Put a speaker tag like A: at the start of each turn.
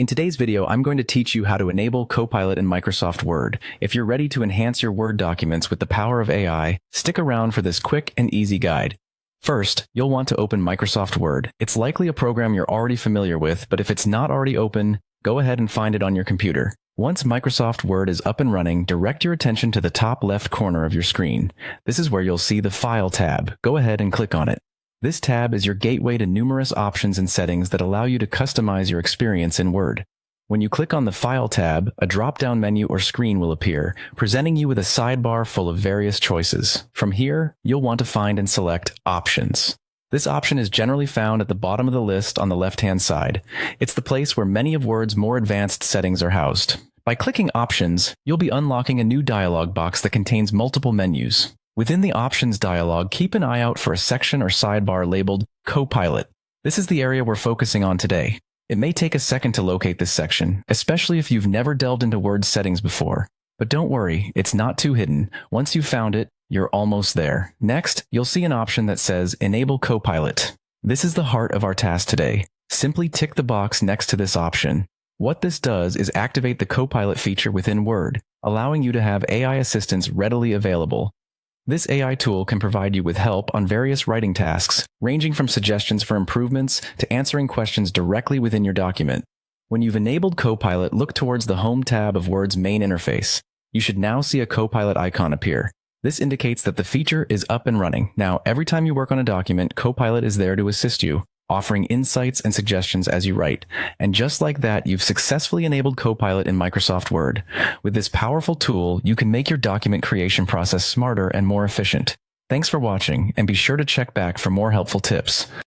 A: In today's video, I'm going to teach you how to enable Copilot in Microsoft Word. If you're ready to enhance your Word documents with the power of AI, stick around for this quick and easy guide. First, you'll want to open Microsoft Word. It's likely a program you're already familiar with, but if it's not already open, go ahead and find it on your computer. Once Microsoft Word is up and running, direct your attention to the top left corner of your screen. This is where you'll see the File tab. Go ahead and click on it. This tab is your gateway to numerous options and settings that allow you to customize your experience in Word. When you click on the File tab, a drop-down menu or screen will appear, presenting you with a sidebar full of various choices. From here, you'll want to find and select Options. This option is generally found at the bottom of the list on the left-hand side. It's the place where many of Word's more advanced settings are housed. By clicking Options, you'll be unlocking a new dialog box that contains multiple menus. Within the Options dialog, keep an eye out for a section or sidebar labeled Copilot. This is the area we're focusing on today. It may take a second to locate this section, especially if you've never delved into Word's settings before. But don't worry, it's not too hidden. Once you've found it, you're almost there. Next, you'll see an option that says Enable Copilot. This is the heart of our task today. Simply tick the box next to this option. What this does is activate the Copilot feature within Word, allowing you to have AI assistants readily available. This AI tool can provide you with help on various writing tasks, ranging from suggestions for improvements to answering questions directly within your document. When you've enabled Copilot, look towards the Home tab of Word's main interface. You should now see a Copilot icon appear. This indicates that the feature is up and running. Now, every time you work on a document, Copilot is there to assist you, offering insights and suggestions as you write. And just like that, you've successfully enabled Copilot in Microsoft Word. With this powerful tool, you can make your document creation process smarter and more efficient. Thanks for watching, and be sure to check back for more helpful tips.